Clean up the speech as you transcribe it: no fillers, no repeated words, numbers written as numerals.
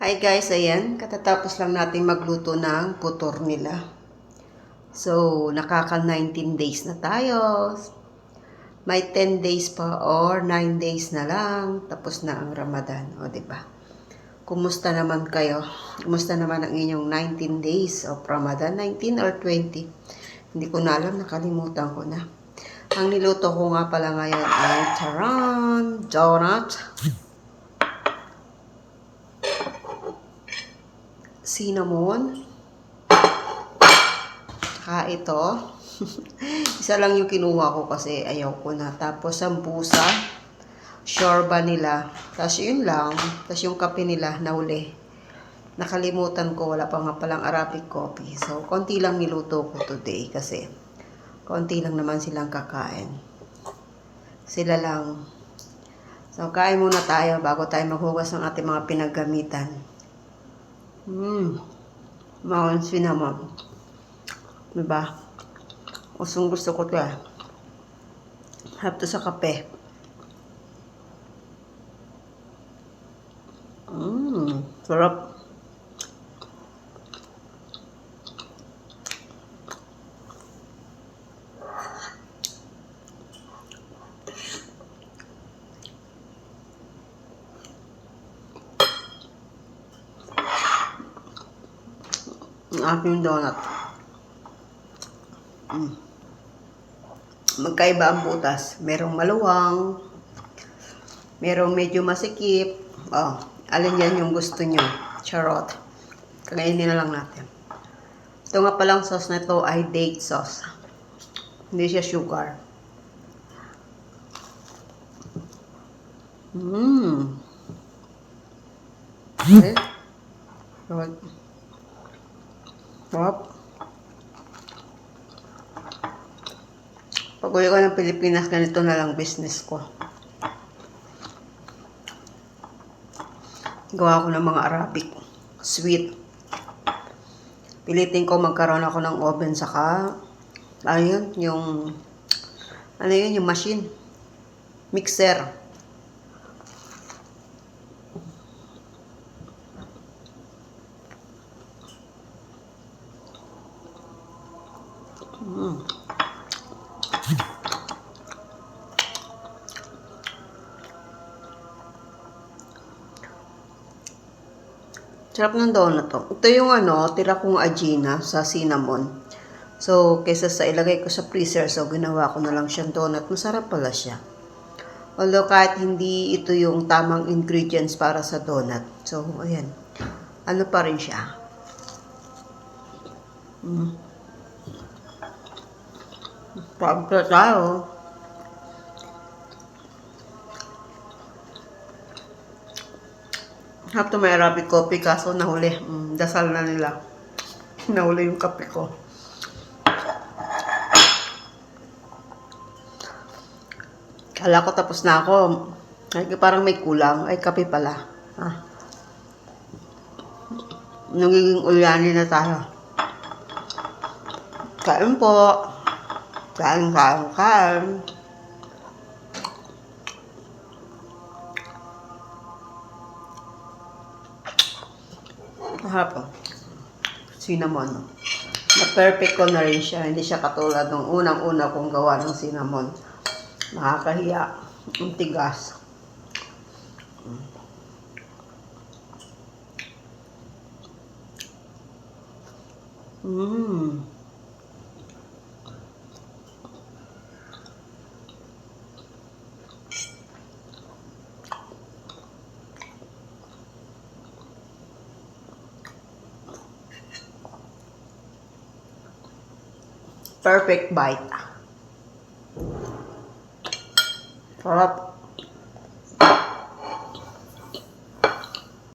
Hi guys, ayan, katatapos lang natin magluto ng putor nila. So, nakaka 19 days na tayo. May 10 days pa or 9 days na lang. Tapos na ang Ramadan, o diba? Kumusta naman kayo? Kumusta naman ang inyong 19 days of Ramadan? 19 or 20? Hindi ko na alam, nakalimutan ko na. Ang niluto ko nga pala ngayon ay charan, donut, cinnamon, ito. Isa lang yung kinuha ko kasi ayaw ko na. Tapos sambusa, shorba nila. Tapos yun lang. Tapos yung kape nila, nauli. Nakalimutan ko, wala pa nga palang Arabic coffee. So, konti lang niluto ko today kasi konti lang naman silang kakain. Sila lang. So, kain muna tayo bago tayo maghugas ng ating mga pinaggamitan. Maon cinnamon. Diba? Usong gusto ko ito Harap to sa kape. Sarap. Ang aking donut. Magkaiba ang butas. Merong maluwang. Merong medyo masikip. Alin yan yung gusto nyo. Charot. Kakainin na lang natin. Ito nga palang sauce na ito ay date sauce. Hindi siya sugar. Okay. Sarap. Pag uwi ko ng Pilipinas, ganito na lang business ko. Gawa ko ng mga Arabic. Sweet. Pilitin ko magkaroon ako ng oven saka, yung machine. Mixer. Sarap ng donut to. Ito yung tira kong agina sa cinnamon. So, kaysa sa ilagay ko sa freezer, so ginawa ko na lang siyang donut. Masarap pala siya. Although kahit hindi ito yung tamang ingredients para sa donut. So, ayan. Ano pa rin siya. Pagka tayo. Have to may Arabic coffee kaso nahuli. Dasal na nila. Nahuli yung kape ko. Kala ko tapos na ako. Ay, parang may kulang. Ay, kape pala. Nagiging ulyani na tayo. Kain po. Kain. Harap cinnamon. Na-perfect ko na rin siya. Hindi siya katulad ng unang-una kong gawa ng cinnamon. Nakakahiya. Ang tigas. Perfect bite. Sarap.